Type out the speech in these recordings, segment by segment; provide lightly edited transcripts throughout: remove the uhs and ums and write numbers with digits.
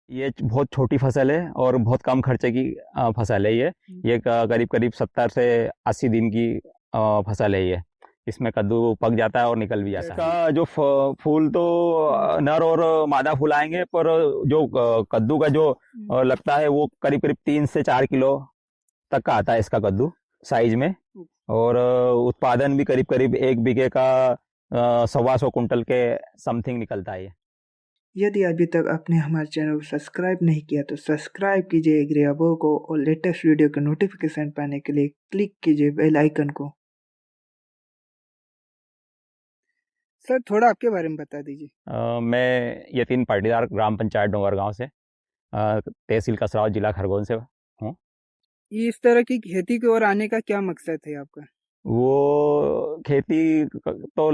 ये बहुत छोटी फसल है और बहुत कम खर्चे की फसल है ये। ये करीब करीब 70 से 80 दिन की फसल है ये। इसमें कद्दू पक जाता है और निकल भी जाता है। इसका जो फूल तो नर और मादा फूल आएंगे, पर जो कद्दू का जो लगता है वो करीब करीब 3 से 4 किलो तक का आता है इसका कद्दू साइज में। और उत्पादन भी करीब करीब 1 बीघे का 125 कुंटल के समथिंग निकलता है ये। यदि अभी तक आपने हमारे चैनल को सब्सक्राइब नहीं किया तो सब्सक्राइब कीजिए एग्री अबो को और लेटेस्ट वीडियो का नोटिफिकेशन पाने के लिए क्लिक कीजिए बेल आइकन को। सर थोड़ा आपके बारे में बता दीजिए। मैं यतीन पाटीदार, ग्राम पंचायत डोंगरगांव से, तहसील कसरावद, जिला खरगोन से हूँ। इस तरह की खेती की ओर आने का क्या मकसद है आपका? वो खेती तो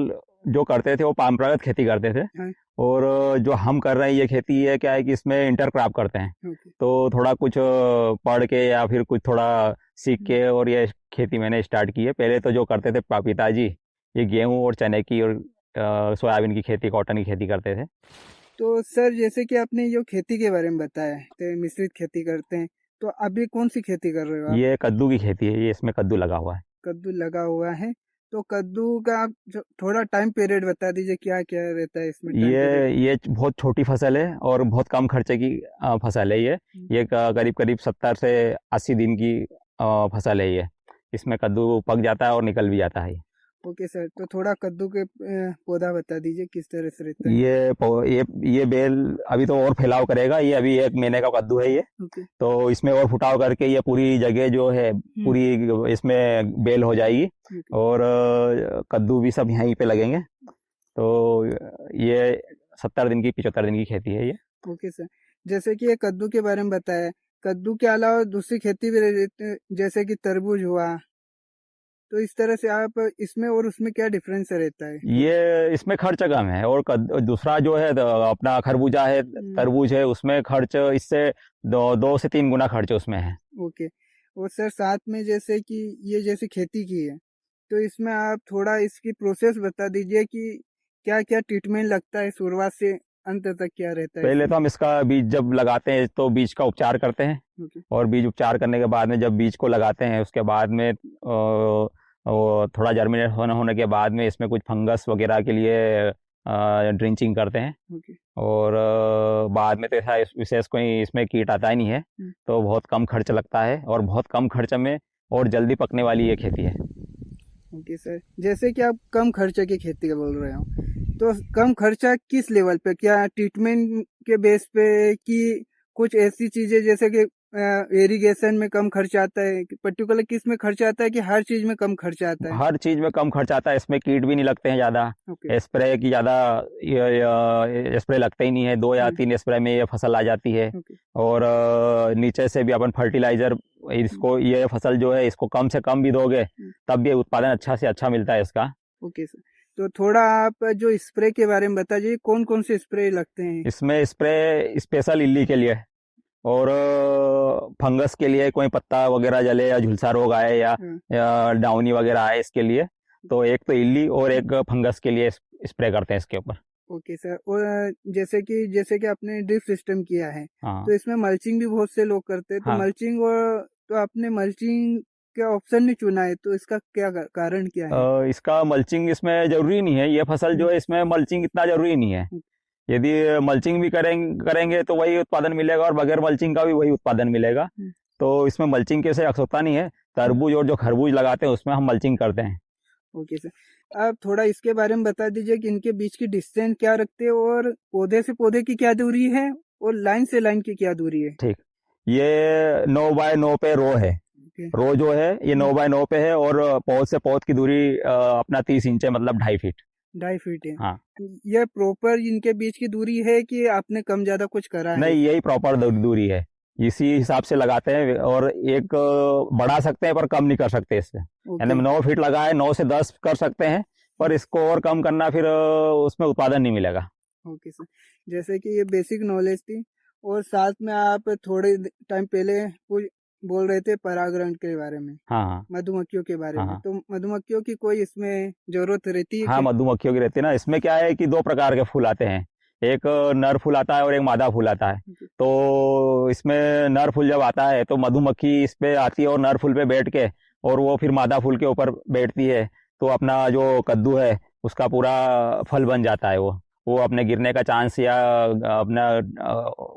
जो करते थे वो परंपरागत खेती करते थे। हाँ। और जो हम कर रहे हैं ये खेती, ये क्या है कि इसमें इंटर क्रॉप करते हैं। तो थोड़ा कुछ पढ़ के या फिर कुछ थोड़ा सीख के और ये खेती मैंने स्टार्ट की है। पहले तो जो करते थे पिताजी, ये गेहूं और चने की और सोयाबीन की खेती, कॉटन की खेती करते थे। तो सर जैसे कि आपने जो खेती के बारे में बताया तो मिश्रित खेती करते हैं, तो अभी कौन सी खेती कर रहे हो आप? ये कद्दू की खेती है, ये इसमें कद्दू लगा हुआ है। कद्दू लगा हुआ है, तो कद्दू का आप थोड़ा टाइम पीरियड बता दीजिए, क्या क्या रहता है इसमें टाइम पीरियड? ये बहुत छोटी फसल है और बहुत कम खर्चे की फसल है ये करीब करीब 70 से 80 दिन की फसल है ये। इसमें कद्दू पक जाता है और निकल भी जाता है। ओके सर, तो थोड़ा कद्दू के पौधा बता दीजिए किस तरह से रहता है? ये बेल अभी तो और फैलाव करेगा। ये अभी 1 महीने का कद्दू है ये। ओके। तो इसमें और फुटाव करके ये पूरी जगह जो है पूरी इसमें बेल हो जाएगी। और कद्दू भी सब यहीं पे लगेंगे। तो ये 70 दिन की 75 दिन की खेती है ये। ओके सर, जैसे कि ये कद्दू के बारे में बताया, कद्दू के अलावा दूसरी खेती भी रहती है, जैसे कि तरबूज हुआ, तो इस तरह से आप इसमें और उसमें क्या डिफरेंस रहता है? ये इसमें खर्च कम है। और दूसरा जो है अपना खरबूजा है, तरबूज है, उसमें खर्च इससे 2 से 3 गुना खर्च उसमें है। ओके। और सर साथ में जैसे कि ये जैसी खेती की है, तो इसमें आप थोड़ा इसकी प्रोसेस बता दीजिए कि क्या क्या ट्रीटमेंट लगता है, शुरुआत से अंत तक क्या रहता है पहले तो इसमें? हम इसका बीज जब लगाते हैं तो बीज का उपचार करते हैं। ओके। और बीज उपचार करने के बाद में जब बीज को लगाते हैं उसके बाद में वो थोड़ा जर्मिनेट होने के बाद में इसमें कुछ फंगस वगैरह के लिए ड्रिंचिंग करते हैं। ओके। और बाद में तो ऐसा विशेष कोई इसमें कीट आता ही नहीं है। तो बहुत कम खर्च लगता है और बहुत कम खर्च में और जल्दी पकने वाली ये खेती है। ओके सर, जैसे कि आप कम खर्चे की खेती का बोल रहे हो, तो कम खर्चा किस लेवल पे? क्या ट्रीटमेंट के बेस पे कि कुछ ऐसी चीजें जैसे कि इरिगेशन में कम खर्चा आता है, पर्टिकुलर किस में खर्चा आता है, कि हर चीज में कम खर्चा आता है? हर चीज में कम खर्च आता है। इसमें कीट भी नहीं लगते हैं ज़्यादा। ओके। स्प्रे की ज़्यादा स्प्रे लगते ही नहीं है। 2 या 3 स्प्रे में ये फसल आ जाती है। ओके। और नीचे से भी अपन फर्टिलाइजर, इसको ये फसल जो है इसको कम से कम भी दोगे तब भी उत्पादन अच्छा से अच्छा मिलता है इसका। ओके सर, तो थोड़ा आप जो स्प्रे के बारे में बताइए, कौन कौन से स्प्रे लगते हैं? इसमें स्प्रे स्पेशल इल्ली के लिए और फंगस के लिए, कोई पत्ता वगैरह जले या झुलसा रोग आए या डाउनी वगैरह आए इसके लिए। तो एक तो इल्ली और एक फंगस के लिए स्प्रे करते हैं इसके ऊपर। ओके सर, और जैसे कि आपने ड्रिप सिस्टम किया है, हाँ तो इसमें मल्चिंग भी बहुत से लोग करते हैं, तो हाँ। मल्चिंग, और तो आपने मल्चिंग का ऑप्शन नहीं चुना है, तो इसका क्या कारण क्या है? इसका मल्चिंग इसमें जरूरी नहीं है। ये फसल जो है इसमें मल्चिंग इतना जरूरी नहीं है। यदि मल्चिंग भी करेंगे तो वही उत्पादन मिलेगा और बगैर मल्चिंग का भी वही उत्पादन मिलेगा। तो इसमें मल्चिंग की से आवश्यकता नहीं है। तरबूज और जो खरबूज लगाते हैं उसमें हम मल्चिंग करते हैं। ओके सर, आप थोड़ा इसके बारे में बता दीजिए कि इनके बीच की डिस्टेंस क्या रखते हैं, और पौधे से पौधे की क्या दूरी है, और लाइन से लाइन की क्या दूरी है? ठीक। ये 9 बाय 9 पे रो है। ओके। रो जो है ये 9 बाय 9 पे है। और पौध से पौध की दूरी अपना 30 इंच है, मतलब 2.5 फीट। 2.5 फीट है? हाँ। यह प्रॉपर इनके बीच की दूरी है कि आपने कम ज्यादा कुछ करा है? नहीं, यही प्रॉपर दूरी है। इसी हिसाब से लगाते हैं। और एक बढ़ा सकते हैं पर कम नहीं कर सकते इससे। यानी 9 फीट लगाए, 9 से 10 कर सकते हैं, पर इसको और कम करना फिर उसमें उत्पादन नहीं मिलेगा। ओके सर, जैसे कि ये बेसिक नॉलेज थी, और साथ में आप थोड़े टाइम पहले कुछ बोल रहे थे परागण के बारे में, हाँ हाँ मधुमक्खियों के बारे हाँ में, हाँ। तो मधुमक्खियों की कोई इसमें जरूरत रहती है हाँ, क्या? मधुमक्खियों की रहती है ना। इसमें क्या है कि 2 प्रकार के फूल आते हैं। एक नर फूल आता है और एक मादा फूल आता है। तो इसमें नर फूल जब आता है तो मधुमक्खी इस पे आती है और नर फूल पे बैठ के और वो फिर मादा फूल के ऊपर बैठती है, तो अपना जो कद्दू है उसका पूरा फल बन जाता है। वो अपने गिरने का चांस या अपना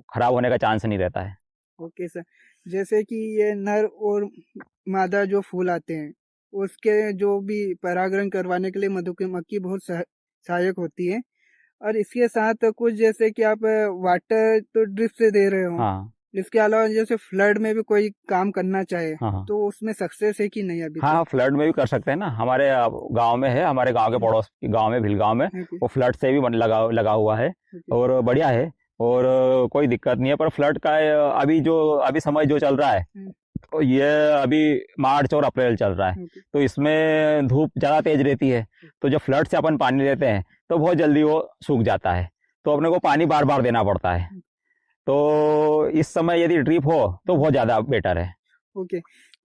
खराब होने का चांस नहीं रहता है। ओके सर, जैसे कि ये नर और मादा जो फूल आते हैं उसके जो भी परागण करवाने के लिए मधुमक्खी बहुत सहायक होती है। और इसके साथ कुछ जैसे कि आप वाटर तो ड्रिप से दे रहे हो, हाँ इसके अलावा जैसे फ्लड में भी कोई काम करना चाहे हाँ तो उसमें सक्सेस है कि नहीं अभी हाँ तक? हाँ, फ्लड में भी कर सकते हैं ना। हमारे गांव में है, हमारे गांव के पड़ोस गांव में, भिलगांव में, ओके, वो फ्लड से भी लगा हुआ है ओके, और बढ़िया है। और कोई दिक्कत नहीं है। पर फ्लड का अभी समय जो चल रहा है, तो ये अभी मार्च और अप्रैल चल रहा है, ओके, तो इसमें धूप ज़्यादा तेज रहती है। तो जब फ्लड से अपन पानी लेते हैं तो बहुत जल्दी वो सूख जाता है, तो अपने को पानी बार बार देना पड़ता है। तो इस समय यदि ड्रिप हो तो बहुत ज़्यादा बेटर है। ओके।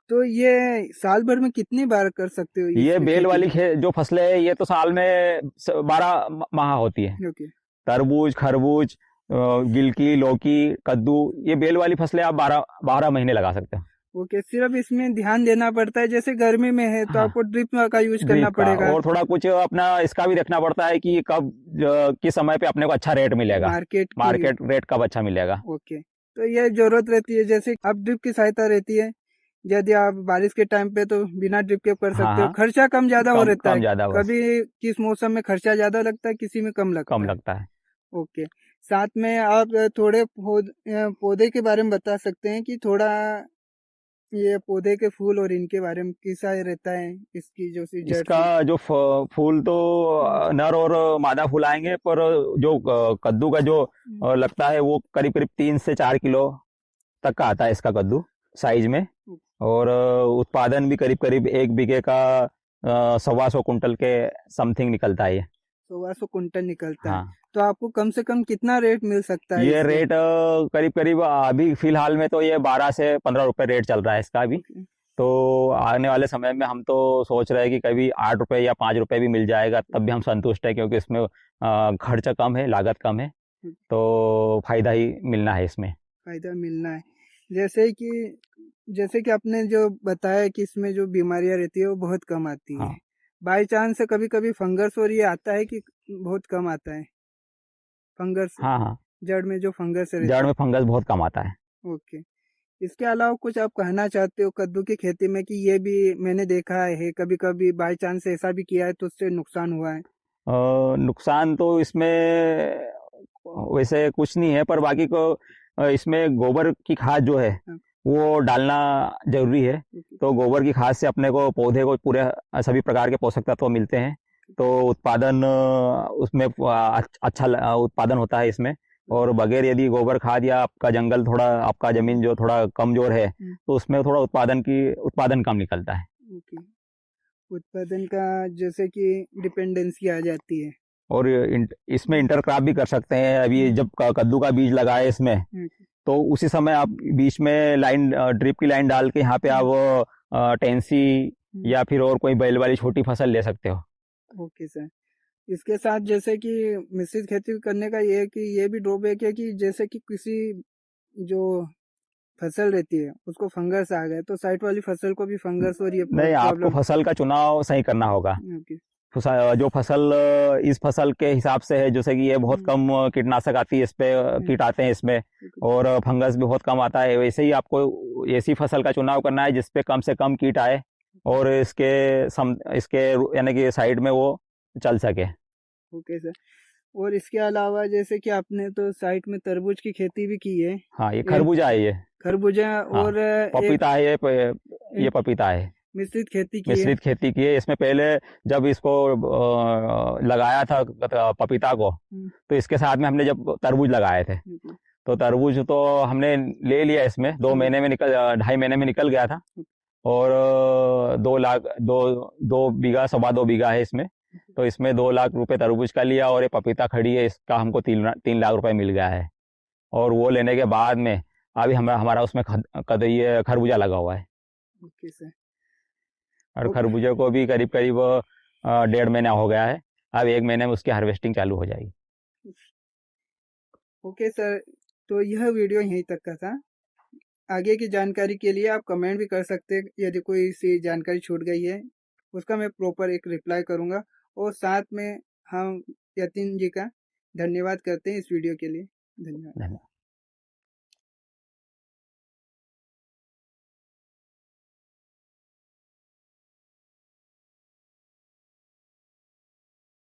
तो ये साल भर में कितनी बार कर सकते हो ये इस बेल वाली खेती? जो फसलें है, ये तो साल में 12 माह होती है। ओके, तरबूज, खरबूज, गिलकी, लौकी, कद्दू, ये बेल वाली फसलें आप 12 महीने लगा सकते हो। ओके। सिर्फ इसमें ध्यान देना पड़ता है, जैसे गर्मी में है तो हाँ, आपको ड्रिप का यूज करना ड्रिप का, पड़ेगा, और थोड़ा कुछ अपना इसका भी देखना पड़ता है कि कब किस समय पे अपने को अच्छा रेट मिलेगा, मार्केट की। मार्केट रेट कब अच्छा मिलेगा। ओके, तो ये जरूरत रहती है, जैसे अब ड्रिप की सहायता रहती है यदि आप बारिश के टाइम पे तो बिना ड्रिप के कर हाँ सकते हो, हाँ, खर्चा कम ज्यादा हो कम रहता है। कम ज़्यादा बस, कभी किस मौसम में खर्चा ज्यादा लगता है, किसी में कम कम लगता है। लगता है। ओके, साथ में आप थोड़े पौधे के बारे में बता सकते हैं कि थोड़ा ये पौधे के फूल और इनके बारे में कैसा रहता है, इसकी जो सी जड़ इसका सी। जो फूल तो नर और मादा फूल आएंगे, पर जो कद्दू का जो लगता है वो करीब करीब 3 से 4 किलो तक का आता है इसका कद्दू साइज में। और उत्पादन भी करीब करीब 1 बीघे का 125 कुंटल के समथिंग निकलता है ये। 100 कुंटल निकलता है। हाँ, तो आपको कम से कम कितना रेट मिल सकता है ये इससे? रेट करीब करीब अभी फिलहाल में तो ये 12 से 15 रुपए रेट चल रहा है इसका अभी। ओके, तो आने वाले समय में हम तो सोच रहे हैं कि कभी 8 रुपए या 5 रुपए भी मिल जाएगा तब भी हम संतुष्ट है, क्योंकि इसमें खर्चा कम है, लागत कम है, तो फायदा ही मिलना है इसमें। फायदा मिलना है। जैसे कि आपने जो बताया कि इसमें जो बीमारियां रहती है वो बहुत कम आती है। हाँ बाई चांस से कभी कभी फंगस और ये आता है कि बहुत कम आता है फंगस, हाँ हाँ, जड़ में जो फंगस जड़ रहती में फंगस बहुत कम आता है। है। ओके, इसके अलावा कुछ आप कहना चाहते हो कद्दू की खेती में कि ये भी मैंने देखा है कभी कभी बाई चांस ऐसा भी किया है तो उससे नुकसान हुआ है? नुकसान तो इसमें वैसे कुछ नहीं है, पर बाकी को इसमें गोबर की खाद जो है हाँ, वो डालना जरूरी है। ओके, तो गोबर की खाद से अपने को पौधे को पूरे सभी प्रकार के पोषक तत्व मिलते हैं, तो उत्पादन उसमें अच्छा उत्पादन होता है इसमें। और बगैर यदि गोबर खाद या आपका जंगल थोड़ा, आपका जमीन जो थोड़ा कमजोर है, तो उसमें थोड़ा उत्पादन कम निकलता है। ओके। उत्पादन का जैसे कि डिपेंडेंसी आ जाती है। और इसमें इंटरक्रॉप भी कर सकते हैं। अभी जब कद्दू का बीज लगाए इसमें, तो उसी समय आप बीच में लाइन, ड्रिप की लाइन डाल के यहाँ पे आप टेंसी या फिर और कोई बैल वाली छोटी फसल ले सकते हो। ओके सर, इसके साथ जैसे कि मिश्रित खेती करने का ये है कि ये भी ड्रॉबैक है कि जैसे कि किसी जो फसल रहती है उसको फंगस आ गए तो साइड वाली फसल को भी फंगस और ये नहीं, आपको प्रॉब्लम। फसल का चुनाव सही करना होगा। ओके, जो फसल इस फसल के हिसाब से है, जैसे कि ये बहुत कम कीटनाशक आती है, इस पे कीट आते हैं इसमें, और फंगस भी बहुत कम आता है, वैसे ही आपको ऐसी फसल का चुनाव करना है जिसपे कम से कम कीट आए और इसके यानी कि साइड में वो चल सके। Okay sir. और इसके अलावा जैसे कि आपने तो साइड में तरबूज की खेती भी की है, हाँ, ये एक खरबूजा है ये। खरबूजा, हाँ, और एक पपीता है ये पपीता है। मिश्रित खेती की है। मिश्रित खेती की है। इसमें पहले जब इसको लगाया था पपीता को, तो इसके साथ में हमने जब तरबूज लगाए थे, तो तरबूज तो हमने ले लिया, इसमें 2 महीने में 2.5 महीने में निकल गया था। और 2 लाख, 2 बीघा, 2.25 बीघा है इसमें, तो इसमें 2 लाख रुपए तरबूज का लिया, और ये पपीता खड़ी है, इसका हमको 3 लाख रुपए मिल गया है। और वो लेने के बाद में अभी हमारा उसमें ये खरबूजा लगा हुआ है। Okay sir. और ओके, खरबूजे को भी करीब करीब 1.5 महीना हो गया है। अब 1 महीने में उसकी हार्वेस्टिंग चालू हो जाएगी। ओके सर, तो यह वीडियो यहीं तक का था। आगे की जानकारी के लिए आप कमेंट भी कर सकते हैं, यदि कोई सी जानकारी छूट गई है उसका मैं प्रॉपर एक रिप्लाई करूँगा। और साथ में हम यतीन जी का धन्यवाद करते हैं इस वीडियो के लिए। धन्यवाद। धन्यवाद।